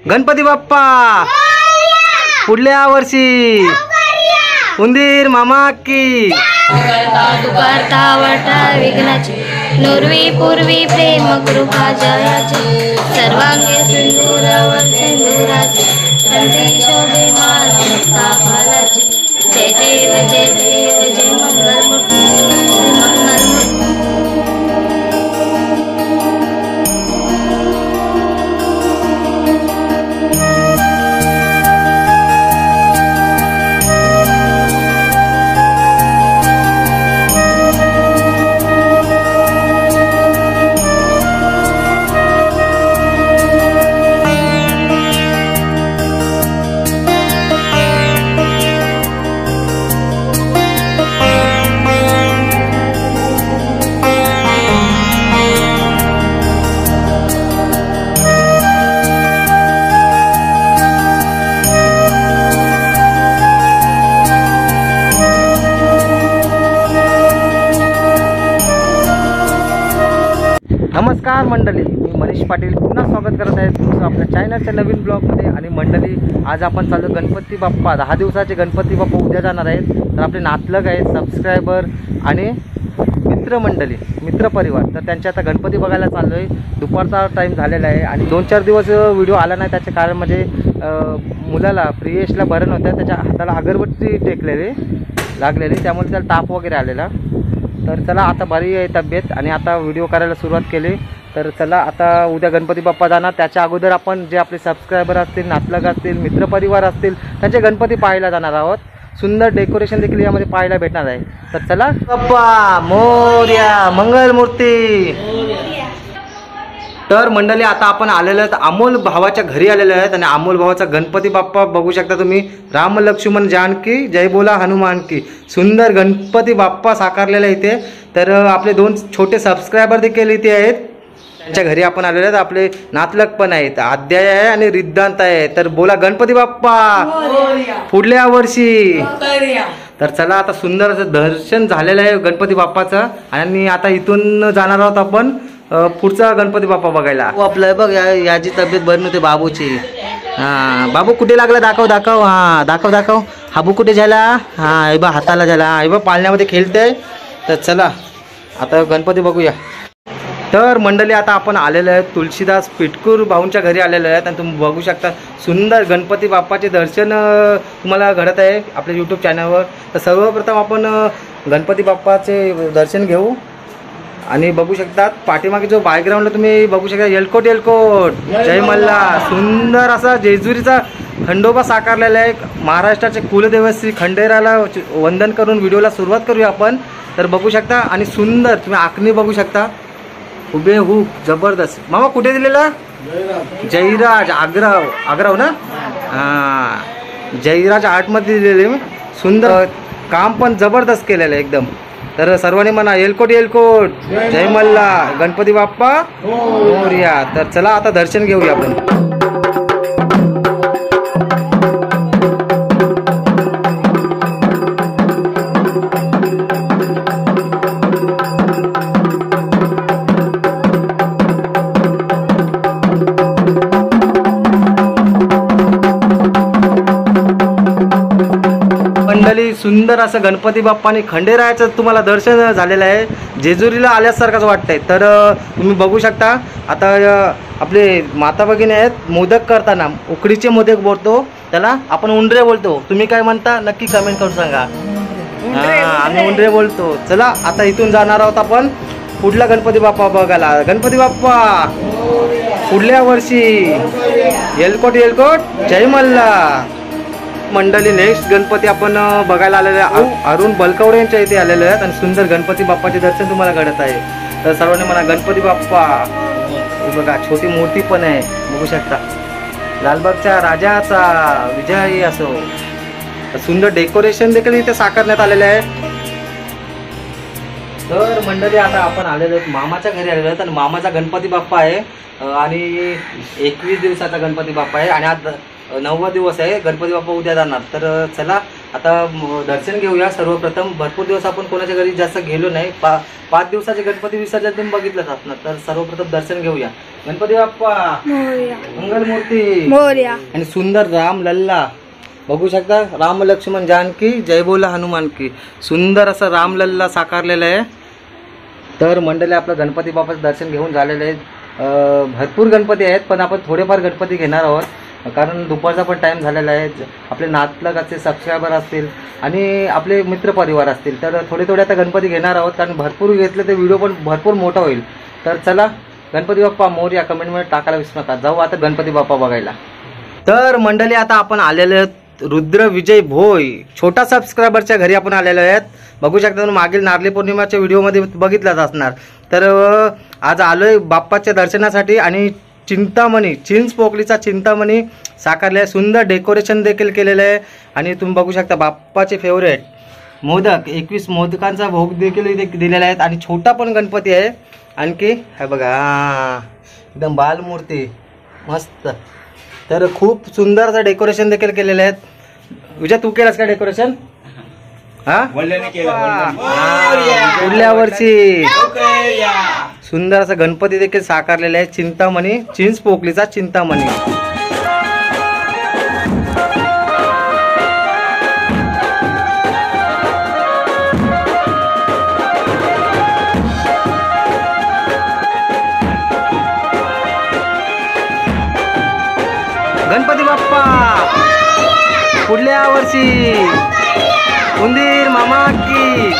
गणपती बाप्पा पुढल्या वर्षी उंदीर मामा की करता वटा विघ्नाची नुर्वी पूर्वी प्रेम कृपा जयाची सर्वांगे सिंदूरावर सिंदूराची कंठी शोभे माला मुक्ता फलाची जय देव जय देव जय मंगलमूर्ती मंगलमूर्ती। नमस्कार मंडळी, मी मनीष पाटील पुन्हा स्वागत करत आहे तुमचं आपल्या चॅनलच्या नवीन ब्लॉगमध्ये। आणि मंडळी, आज आपण चालू गणपती बाप्पा 10 दिवसाचे गणपती बाप्पा उद्या जाणार आहेत। तर आपले नातलग आहेत, सबस्क्रायबर आणि मित्रमंडळी मित्रपरिवार, तर त्यांच्या आता गणपती बघायला चाललो आहे। दुपारचा टाईम झालेला आहे आणि 2-4 दिवस व्हिडिओ आला नाही। त्याचे कारण म्हणजे मुलाला प्रियेशला बरं नव्हतं, त्याच्या हाताला अगरबत्ती लागलेली, त्यामुळे त्याला ताप वगैरे आलेला। तर चला आता बरी आहे तब्येत आणि आता व्हिडिओ करायला सुरुवात केली। तर चला आता उद्या गणपती बाप्पा जाणार, त्याच्या अगोदर आपण जे आपले सबस्क्रायबर असतील, नातलग असतील, मित्रपरिवार असतील, त्यांचे गणपती पाहायला जाणार आहोत। सुंदर डेकोरेशन देखील यामध्ये पाहायला भेटणार आहे। तर चला, बाप्पा मोरया, मंगलमूर्ती। तर मंडळी, आता आपण आलेलो आहेत अमोल भावाच्या घरी आलेलो आहेत आणि अमोल भावाचा गणपती बाप्पा बघू शकता तुम्ही। राम लक्ष्मण जानकी जय बोला हनुमान की, सुंदर गणपती बाप्पा साकारलेला इथे। तर आपले 2 छोटे सबस्क्रायबर देखील इथे आहेत, त्यांच्या घरी आपण आलेलो आहेत। आपले नातलग पण आहेत, अध्याय आहे आणि रिद्धांत आहे। तर बोला गणपती बाप्पा पुढल्या वर्षी। तर चला, आता सुंदर असं दर्शन झालेलं आहे गणपती बाप्पाचं आणि आता इथून जाणार आहोत आपण पुढचा गणपती बाप्पा बघायला। आपलं बघ, याची तब्येत बरी नव्हती बाबूची। हां, बाबू कुठे लागला? दाखव। हां, दाखव। हाबू कुठे झाला? हां, हे बा हाताला झाला, हे बा पाळण्यामध्ये खेळतंय। तर चला आता गणपती बघूया। तर मंडळी, आता आपण आलेलो आहे तुलसीदास पिटकूर भाऊंच्या घरी आलेलो आहेत आणि तुम्ही बघू शकता सुंदर गणपती बाप्पाचे दर्शन तुम्हाला घडत आहे आपल्या यूट्यूब चॅनलवर। तर सर्वप्रथम आपण गणपती बाप्पाचे दर्शन घेऊ आणि बघू शकता पाठीमागे जो बॅकग्राऊंडला तुम्ही बघू शकता एलकोट जय मल्ला, सुंदर असा जेजुरीचा खंडोबा साकारलेला आहे। महाराष्ट्राचे कुलदैवत श्री खंडेराला वंदन करून व्हिडिओला सुरुवात करूया आपण। तर बघू शकता आणि सुंदर तुम्ही आखणी बघू शकता, हुबेहूब जबरदस्त। मामा कुठे दिलेला? जयराज आग्राव ना? हां, जयराज आर्टमध्ये दिलेले, सुंदर काम पण जबरदस्त केलेलं आहे एकदम। तर सर्वांनी म्हणा एलकोट जय मल्ला, गणपती बाप्पा मोरया। तर चला आता दर्शन घेऊया आपण। मंडळी, सुंदर असं गणपती बाप्पाने खंडेरायाचं तुम्हाला दर्शन झालेलं आहे, जेजुरीला आल्यासारखंच वाटतंय। तर तुम्ही बघू शकता आता आपले माता भगिनी आहेत मोदक करताना, उकडीचे मोदक बोलतो त्याला आपण उंडरे बोलतो। तुम्ही काय म्हणता नक्की कमेंट करून सांगा। हां, आम्ही उंडरे बोलतो। चला आता इथून जाणार आहोत आपण पुढला गणपती बाप्पा बघायला। गणपती बाप्पा पुढल्या वर्षी, एलकोट जय मल्ला। मंडळी, नेक्स्ट गणपती आपण बघायला आलेले अरुण बलकवडे यांच्या इथे आलेले आहेत आणि सुंदर गणपती बाप्पाचे दर्शन तुम्हाला घडत आहे। तर सर्वांनी म्हणा गणपती बाप्पा। हे बघा छोटी मूर्ती पण आहे, बघू शकता लालबागच्या राजाचा विजय असो। तर सुंदर डेकोरेशन देखील इथे साकारण्यात आलेले आहे। तर मंडळी, आता आपण आलेलो आहोत मामाच्या घरी आलेलो आहोत आणि मामाचा गणपती बाप्पा आहे आणि 21 दिवसाचा गणपती बाप्पा आहे। आणि आज 9वा दिवस आहे. गणपती बाप्पा उद्या जाणार. तर चला आता दर्शन घेऊया. सर्वप्रथम भरपूर दिवस आपण कोणाच्या घरी जास्त गेलो नाही. 5 दिवसाचे गणपती विसर्जन तुम्ही बघितलंच असणार. तर सर्वप्रथम दर्शन घेऊया. गणपती बाप्पा मंगलमूर्ती मोरया. आणि सुंदर राम लल्ला बघू शकता. राम लक्ष्मण जानकी जय बोला हनुमान की. सुंदर असं राम लल्ला साकारलेलं आहे. तर मंडळी आपलं गणपती बाप्पाचं दर्शन घेऊन झालेलं आहे. भरपूर गणपती आहेत पण आपण थोडेफार गणपती घेणार आहोत कारण दुपारचा पण टाईम झालेला आहे. आपले नातलगाचे सबस्क्रायबर असतील आणि आपले मित्रपरिवार असतील तर थोडे आता गणपती घेणार आहोत कारण भरपूर घेतले तर व्हिडिओ पण भरपूर मोठा होईल. तर चला गणपती बाप्पा मोरया कमेंटमध्ये टाकायला विसरू नका. जाऊ आता गणपती बाप्पा बघायला. तर मंडळी आता आपण आलेले आहेत रुद्र विजय भोई छोटा सबस्क्रायबरच्या घरी आपण आलेलो आहेत. बघू शकता तुम्ही मागील नारळी पौर्णिमाच्या व्हिडिओमध्ये बघितलाच असणार. तर आज आलोय बाप्पाच्या दर्शनासाठी आणि चिंतामणी चिंचपोकलीचा चिंतामणी साकारले आहे. सुंदर डेकोरेशन देखील केलेलं आहे आणि तुम्ही बघू शकता बाप्पाचे फेवरेट मोदक 21 मोदकांचा भोग देखील इथे दिलेला आहे आणि छोटा पण गणपती आहे. आणखी हे बघा एकदम बालमूर्ती मस्त. तर खूप सुंदर असं डेकोरेशन देखील केलेलं आहे. विजय तू केलंस का डेकोरेशन? हा पुढल्या वर्षी सुंदर असं गणपती देखील साकारलेले आहे. चिंतामणी चिंचपोकलीचा चिंतामणी. गणपती बाप्पा पुढल्या वर्षी उंदीर मामा की.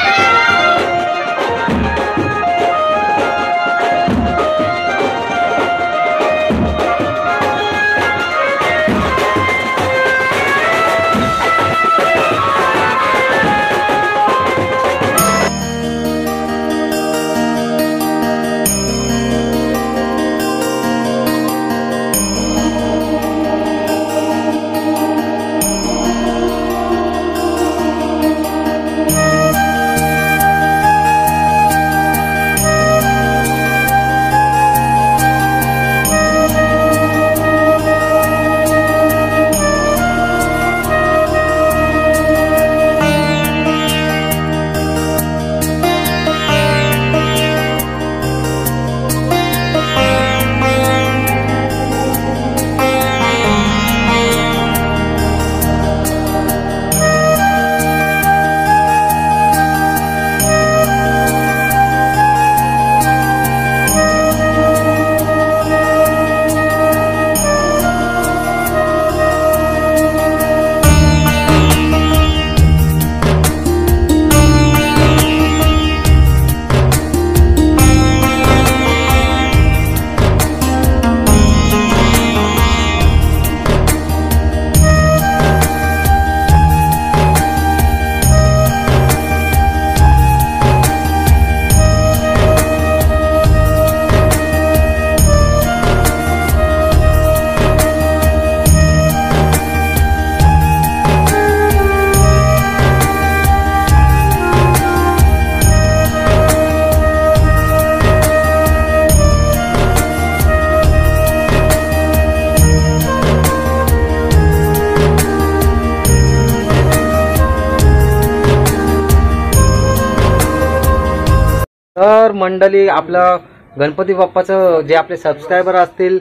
तर मंडळी आपलं गणपती बाप्पाचं जे आपले सबस्क्रायबर असतील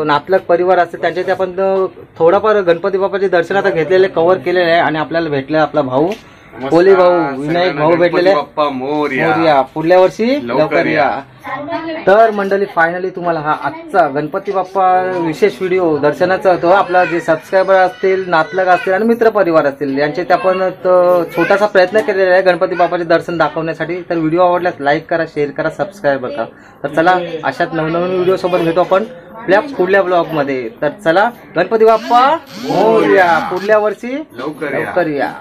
नातलग परिवार असतील त्यांचे ते आपण थोडाफार गणपती बाप्पाचे दर्शन आता घेतलेले कव्हर केलेले आहे आणि आपल्याला भेटले आपला भाऊ कोली भाऊ विनायक भाऊ भेटलेले मोरया पुढल्या वर्षी लवकर या. तर मंडळी फायनली तुम्हाला हा आजचा गणपती बाप्पा विशेष व्हिडिओ दर्शनाचा होतो. आपला जे सबस्क्रायबर असतील नातलग असतील आणि मित्रपरिवार असतील यांचे ते आपण छोटासा प्रयत्न केलेला आहे गणपती बाप्पाचे दर्शन दाखवण्यासाठी. तर व्हिडिओ आवडल्यास लाईक करा शेअर करा सबस्क्राईब करा. तर चला अशाच नवनवीन व्हिडिओ सोबत भेटू आपण आपल्या पुढल्या ब्लॉग मध्ये. तर चला गणपती बाप्पा मोरया पुढल्या वर्षी लवकर या.